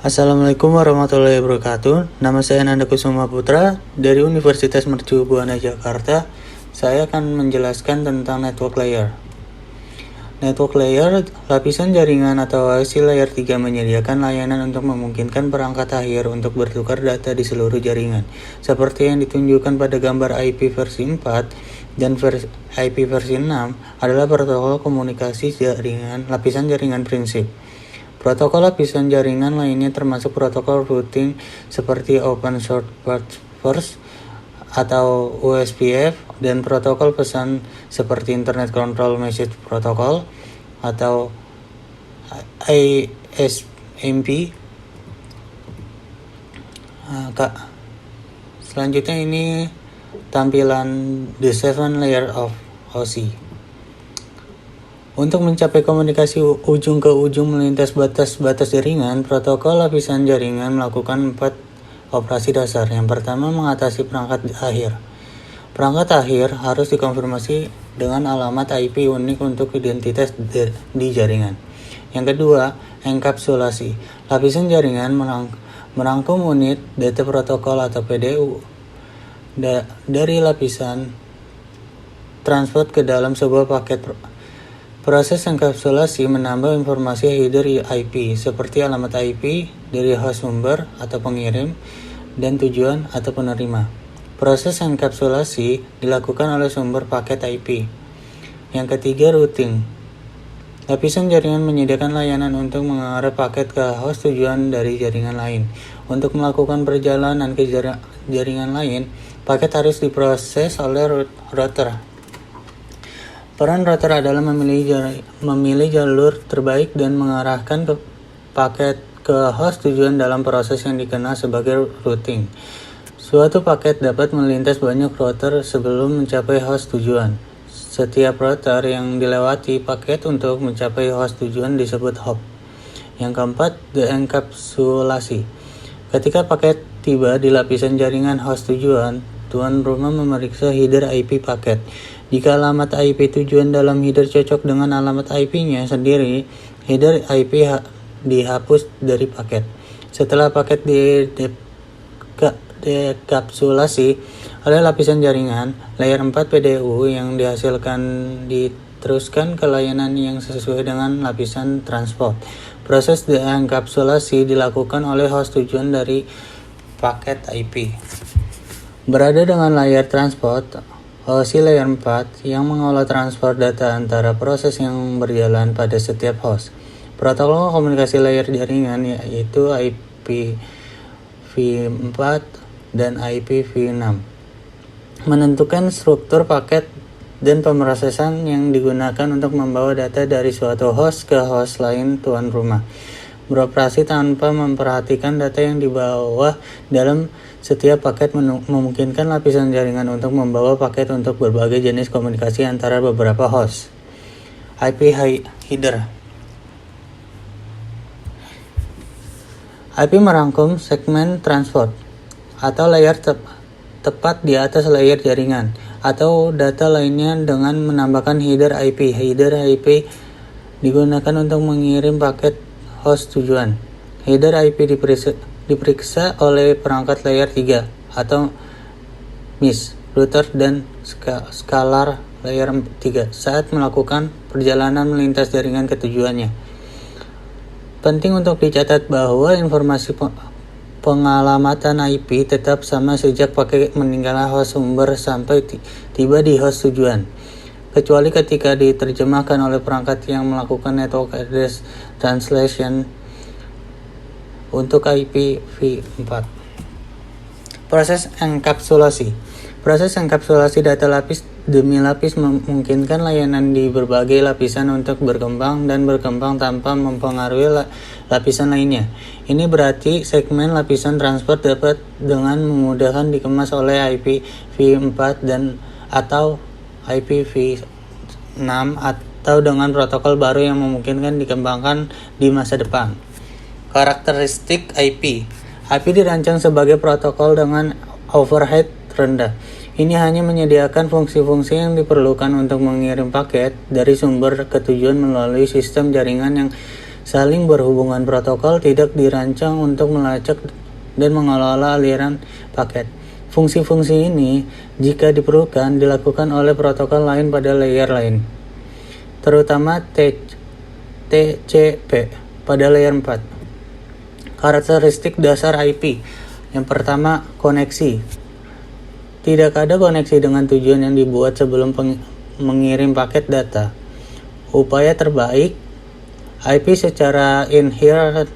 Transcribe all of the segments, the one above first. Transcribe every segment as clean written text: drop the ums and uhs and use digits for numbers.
Assalamualaikum warahmatullahi wabarakatuh. Nama saya Nanda Kusuma Putra dari Universitas Mercu Buana Jakarta. Saya akan menjelaskan tentang network layer. Network layer, lapisan jaringan atau IC layer 3 menyediakan layanan untuk memungkinkan perangkat akhir untuk bertukar data di seluruh jaringan. Seperti yang ditunjukkan pada gambar IP versi 4 dan IP versi 6 adalah protokol komunikasi jaringan, lapisan jaringan prinsip. Protokol lapisan jaringan lainnya termasuk protokol routing seperti Open Short First atau OSPF dan protokol pesan seperti Internet Control Message Protocol atau ISMP. Selanjutnya ini tampilan the 7 layer of OSI. Untuk mencapai komunikasi ujung ke ujung melintas batas-batas jaringan, protokol lapisan jaringan melakukan 4 operasi dasar. Yang pertama, mengatasi perangkat akhir. Perangkat akhir harus dikonfirmasi dengan alamat IP unik untuk identitas di jaringan. Yang kedua, enkapsulasi. Lapisan jaringan merangkum unit data protokol atau PDU dari lapisan transport ke dalam sebuah paket. Proses enkapsulasi menambah informasi header IP seperti alamat IP dari host sumber atau pengirim dan tujuan atau penerima. Proses enkapsulasi dilakukan oleh sumber paket IP. Yang ketiga, routing. Lapisan jaringan menyediakan layanan untuk mengarah paket ke host tujuan dari jaringan lain. Untuk melakukan perjalanan ke jaringan lain, paket harus diproses oleh router. Peran router adalah memilih jalur terbaik dan mengarahkan paket ke host tujuan dalam proses yang dikenal sebagai routing. Suatu paket dapat melintas banyak router sebelum mencapai host tujuan. Setiap router yang dilewati paket untuk mencapai host tujuan disebut hop. Yang keempat, de-enkapsulasi. Ketika paket tiba di lapisan jaringan host tujuan, tuan rumah memeriksa header IP paket. Jika alamat IP tujuan dalam header cocok dengan alamat IP-nya sendiri, header IP dihapus dari paket. Setelah paket dekapsulasi oleh lapisan jaringan, layer 4 PDU yang dihasilkan diteruskan ke layanan yang sesuai dengan lapisan transport. Proses denkapsulasi dilakukan oleh host tujuan dari paket IP. Berada dengan layer transport, OSI layer 4 yang mengolah transfer data antara proses yang berjalan pada setiap host. Protokol komunikasi layer jaringan yaitu IPv4 dan IPv6 menentukan struktur paket dan pemrosesan yang digunakan untuk membawa data dari suatu host ke host lain tuan rumah. Beroperasi tanpa memperhatikan data yang dibawa dalam setiap paket memungkinkan lapisan jaringan untuk membawa paket untuk berbagai jenis komunikasi antara beberapa host. IP header. IP merangkum segmen transport atau layer tepat di atas layer jaringan atau data lainnya dengan menambahkan header IP. Header IP digunakan untuk mengirim paket host tujuan. Header IP diperiksa oleh perangkat layer 3 atau MIS, router dan scalar layer 3 saat melakukan perjalanan melintas jaringan ke tujuannya. Penting untuk dicatat bahwa informasi pengalamatan IP tetap sama sejak paket meninggalkan host sumber sampai tiba di host tujuan, kecuali ketika diterjemahkan oleh perangkat yang melakukan network address translation untuk IPv4. Proses enkapsulasi. Proses enkapsulasi data lapis demi lapis memungkinkan layanan di berbagai lapisan untuk berkembang tanpa mempengaruhi lapisan lainnya. Ini berarti segmen lapisan transport dapat dengan memudahkan dikemas oleh IPv4 dan atau IPv6 atau dengan protokol baru yang memungkinkan dikembangkan di masa depan. Karakteristik IP. IP dirancang sebagai protokol dengan overhead rendah. Ini hanya menyediakan fungsi-fungsi yang diperlukan untuk mengirim paket dari sumber ke tujuan melalui sistem jaringan yang saling berhubungan. Protokol tidak dirancang untuk melacak dan mengelola aliran paket. Fungsi-fungsi ini, jika diperlukan, dilakukan oleh protokol lain pada layer lain, terutama TCP pada layer 4. Karakteristik dasar IP. Yang pertama, koneksi. Tidak ada koneksi dengan tujuan yang dibuat sebelum mengirim paket data. Upaya terbaik, IP secara inherent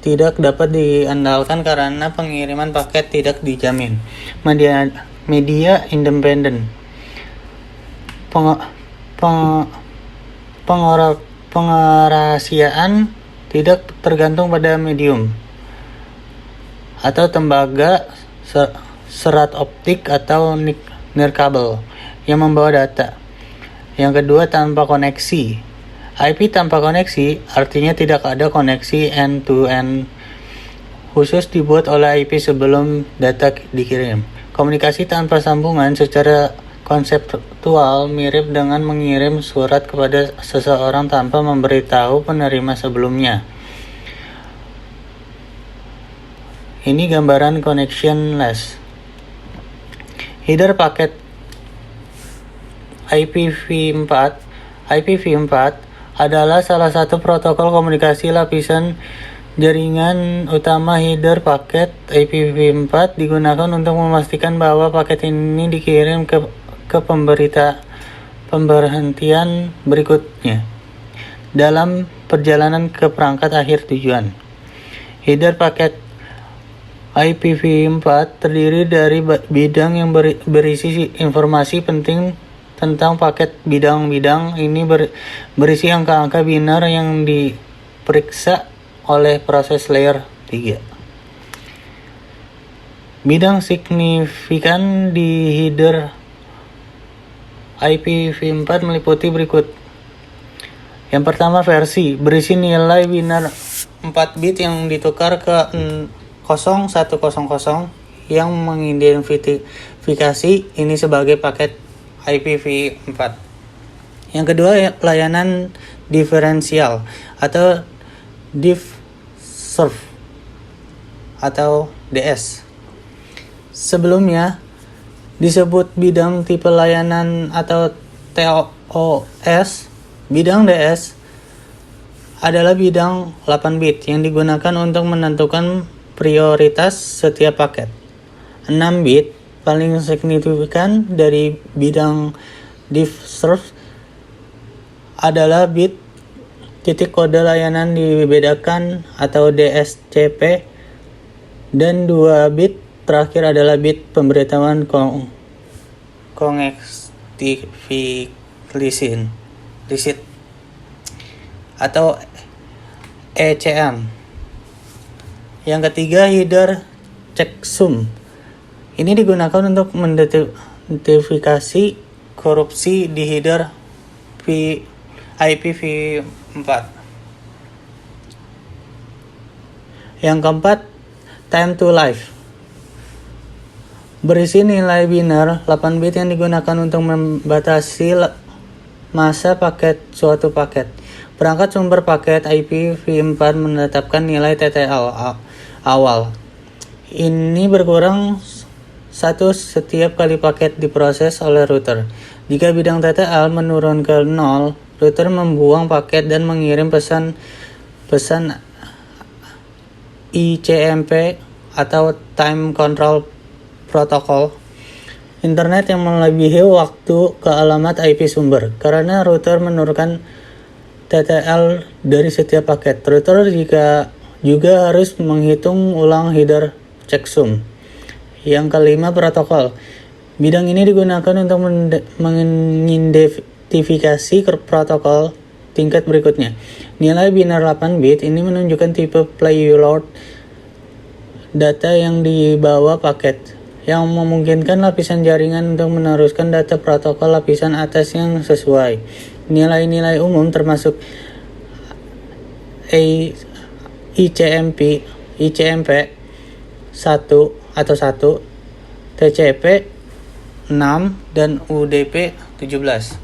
tidak dapat diandalkan karena pengiriman paket tidak dijamin. Media independen. Pengerahasiaan tidak tergantung pada medium atau tembaga, serat optik atau nirkabel yang membawa data. Yang kedua, tanpa koneksi. IP tanpa koneksi artinya tidak ada koneksi end-to-end khusus dibuat oleh IP sebelum data dikirim. Komunikasi tanpa sambungan secara konseptual mirip dengan mengirim surat kepada seseorang tanpa memberitahu penerima sebelumnya. Ini gambaran connectionless. Header paket IPv4 adalah salah satu protokol komunikasi lapisan jaringan utama. Header paket IPv4 digunakan untuk memastikan bahwa paket ini dikirim ke pemberhentian berikutnya dalam perjalanan ke perangkat akhir tujuan. Header paket IPv4 terdiri dari bidang yang berisi informasi penting tentang paket. Bidang-bidang ini berisi angka-angka biner yang diperiksa oleh proses layer 3. Bidang signifikan di header IPv4 meliputi berikut. Yang pertama, versi, berisi nilai biner 4 bit yang ditukar ke 0100 yang mengidentifikasi ini sebagai paket IPv4. Yang kedua, layanan diferensial atau diff serve atau DS. Sebelumnya disebut bidang tipe layanan atau TOS. Bidang DS adalah bidang 8 bit yang digunakan untuk menentukan prioritas setiap paket. 6 bit paling signifikan dari bidang diff serve adalah bit titik kode layanan dibedakan atau DSCP, dan 2 bit terakhir adalah bit pemberitahuan connectivity receipt atau ECM. Yang ketiga, header checksum. Ini digunakan untuk mengidentifikasi korupsi di header IPv4. Yang keempat, time to life. Berisi nilai biner 8 bit yang digunakan untuk membatasi masa paket suatu paket. Perangkat sumber paket IPv4 menetapkan nilai TTL awal. Ini berkurang 1 setiap kali paket diproses oleh router. Jika bidang TTL menurun ke 0, router membuang paket dan mengirim pesan ICMP atau Time Control Protocol internet yang melebihi waktu ke alamat IP sumber. Karena router menurunkan TTL dari setiap paket, router juga harus menghitung ulang header checksum. Yang kelima, protokol. Bidang ini digunakan untuk mengidentifikasi protokol tingkat berikutnya. Nilai biner 8 bit ini menunjukkan tipe payload data yang dibawa paket, yang memungkinkan lapisan jaringan untuk meneruskan data protokol lapisan atas yang sesuai. Nilai-nilai umum termasuk ICMP 1 atau 1, TCP 6, dan UDP 17.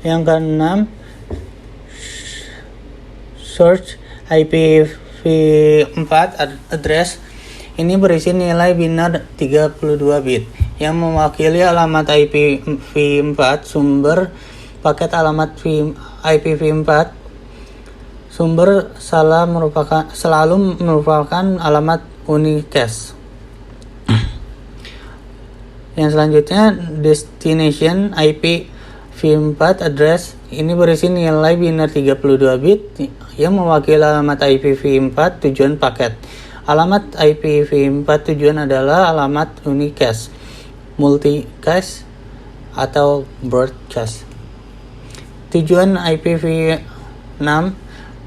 Yang keenam, source IPv4 address. Ini berisi nilai biner 32 bit yang mewakili alamat IPv4 sumber. Paket alamat IPv4 sumber selalu merupakan alamat unicast. Yang selanjutnya, destination IPv4 address. Ini berisi nilai biner 32 bit yang mewakili alamat IPv4 tujuan paket. Alamat IPv4 tujuan adalah alamat unicast, multicast, atau broadcast. Tujuan IPv6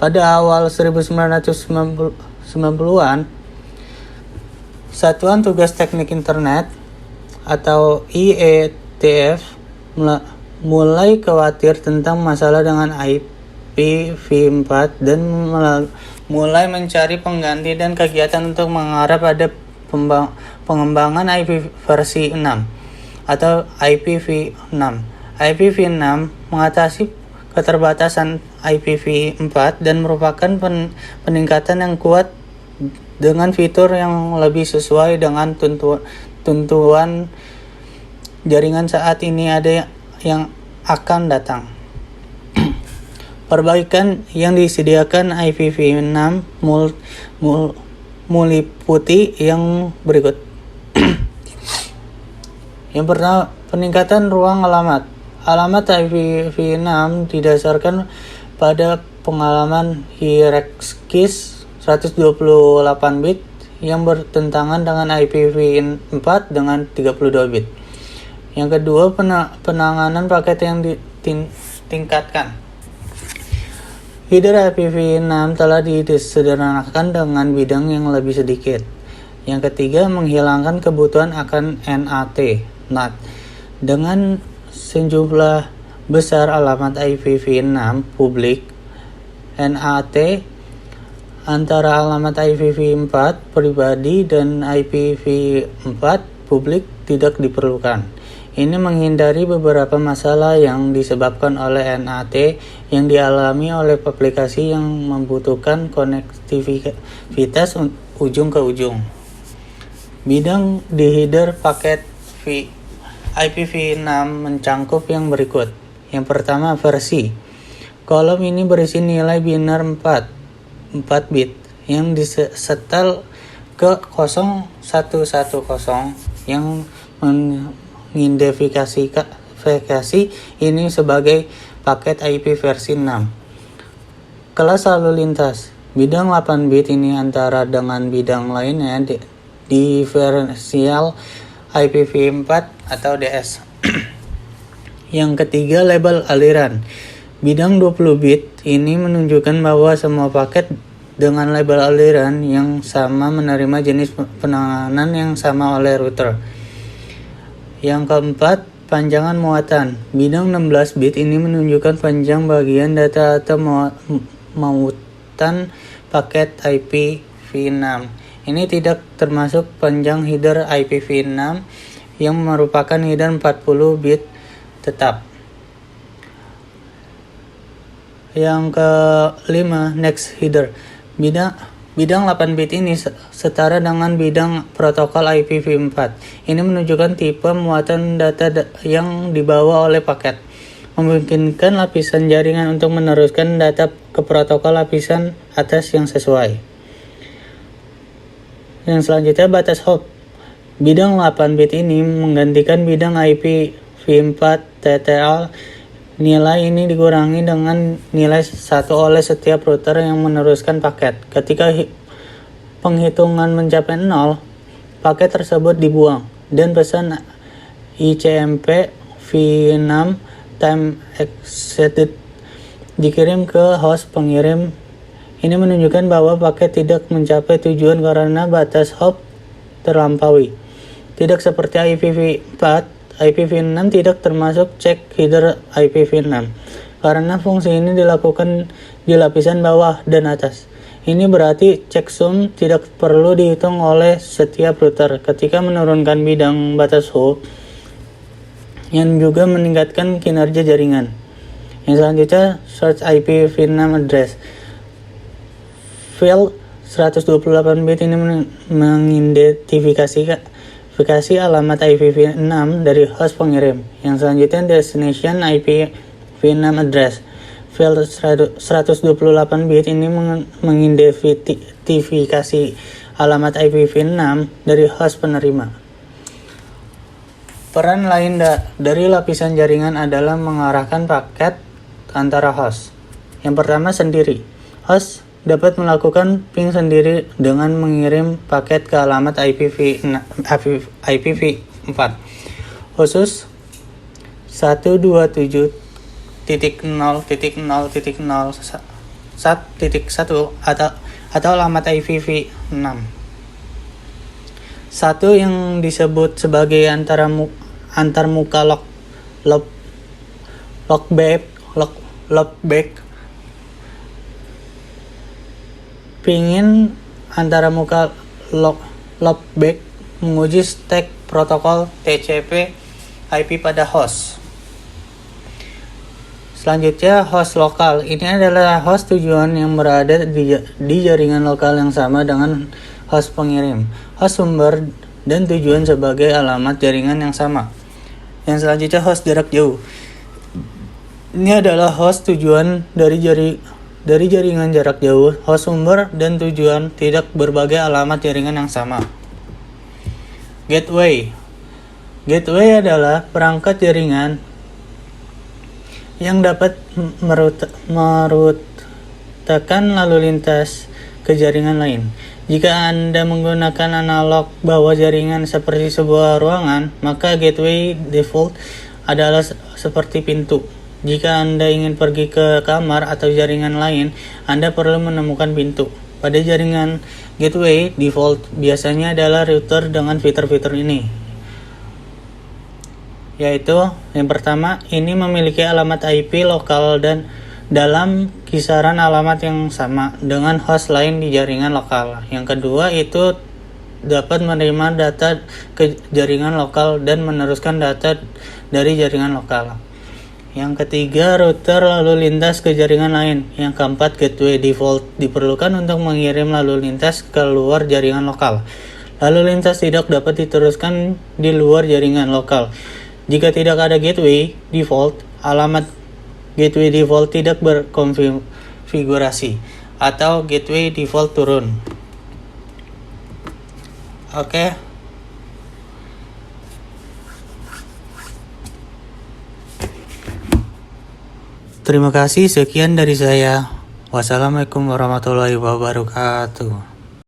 pada awal 1990-an, Satuan Tugas Teknik Internet atau IETF mulai khawatir tentang masalah dengan IPv4 dan mulai mencari pengganti dan kegiatan untuk mengarah pada pengembangan IP versi 6 atau IPv6. IPv6 mengatasi keterbatasan IPv4 dan merupakan peningkatan yang kuat dengan fitur yang lebih sesuai dengan tuntutan jaringan saat ini ada yang akan datang. Perbaikan yang disediakan IPv6 meliputi yang berikut. Yang pertama, peningkatan ruang alamat. Alamat IPv6 didasarkan pada pengalaman hierarkis 128 bit yang bertentangan dengan IPv4 dengan 32 bit. Yang kedua, penanganan paket yang ditingkatkan. Header IPv6 telah disederhanakan dengan bidang yang lebih sedikit. Yang ketiga, menghilangkan kebutuhan akan NAT dengan sejumlah besar alamat IPv6 publik. NAT antara alamat IPv4 pribadi dan IPv4 publik tidak diperlukan. Ini menghindari beberapa masalah yang disebabkan oleh NAT yang dialami oleh aplikasi yang membutuhkan konektivitas ujung ke ujung. Bidang di header paket IPv6 mencangkup yang berikut. Yang pertama, versi. Kolom ini berisi nilai biner 4 bit yang disetel ke 0110 yang mengidentifikasi ini sebagai paket IP versi 6. Kelas lalu lintas. Bidang 8 bit ini antara dengan bidang lainnya diferensial IPv4 atau DS. Yang ketiga, label aliran. Bidang 20 bit ini menunjukkan bahwa semua paket dengan label aliran yang sama menerima jenis penanganan yang sama oleh router. Yang keempat, panjangan muatan. Bidang 16 bit ini menunjukkan panjang bagian data atau muatan paket IPv6. Ini tidak termasuk panjang header IPv6 yang merupakan header 40 bit tetap. Yang kelima, next header. Bidang 8 bit ini setara dengan bidang protokol IPv4. Ini menunjukkan tipe muatan data yang dibawa oleh paket, memungkinkan lapisan jaringan untuk meneruskan data ke protokol lapisan atas yang sesuai. Yang selanjutnya, batas hop. Bidang 8 bit ini menggantikan bidang IPv4 TTL. Nilai ini dikurangi dengan nilai 1 oleh setiap router yang meneruskan paket. Ketika penghitungan mencapai 0, paket tersebut dibuang dan pesan ICMP v6 time exceeded dikirim ke host pengirim. Ini menunjukkan bahwa paket tidak mencapai tujuan karena batas hop terlampaui. Tidak seperti IPv4, IPv6 tidak termasuk cek header IPv6 karena fungsi ini dilakukan di lapisan bawah dan atas. Ini berarti checksum tidak perlu dihitung oleh setiap router ketika menurunkan bidang batas hop yang juga meningkatkan kinerja jaringan. Yang selanjutnya search IP VNAM address. File 128 bit ini mengidentifikasi alamat IPv6 dari host pengirim. Yang selanjutnya destination IP VNAM address. File 128 bit ini mengidentifikasi alamat IPv6 dari host penerima. Peran lain dari lapisan jaringan adalah mengarahkan paket antara host. Yang pertama, sendiri. Host dapat melakukan ping sendiri dengan mengirim paket ke alamat IPv4 khusus 127.0.0.0.1 atau alamat IPv6. Satu yang disebut sebagai antarmuka loopback pingin antarmuka loopback menguji stack protokol TCP IP pada host. Selanjutnya, host lokal. Ini adalah host tujuan yang berada di jaringan lokal yang sama dengan host pengirim. Host sumber dan tujuan sebagai alamat jaringan yang sama. Yang selanjutnya, host jarak jauh. Ini adalah host tujuan dari jaringan jarak jauh. Host sumber dan tujuan tidak berbagai alamat jaringan yang sama. Gateway adalah perangkat jaringan yang dapat merutakan lalu lintas ke jaringan lain. Jika Anda menggunakan analog bawah jaringan seperti sebuah ruangan, maka gateway default adalah seperti pintu. Jika Anda ingin pergi ke kamar atau jaringan lain, Anda perlu menemukan pintu. Pada jaringan gateway default biasanya adalah router dengan fitur-fitur ini. Yaitu, yang pertama, ini memiliki alamat IP lokal dan dalam kisaran alamat yang sama dengan host lain di jaringan lokal. Yang kedua, itu dapat menerima data ke jaringan lokal dan meneruskan data dari jaringan lokal. Yang ketiga, router lalu lintas ke jaringan lain. Yang keempat, gateway default diperlukan untuk mengirim lalu lintas ke luar jaringan lokal. Lalu lintas tidak dapat diteruskan di luar jaringan lokal. Jika tidak ada gateway default, alamat gateway default tidak berkonfigurasi atau gateway default turun. Oke. Terima kasih, sekian dari saya. Wassalamualaikum warahmatullahi wabarakatuh.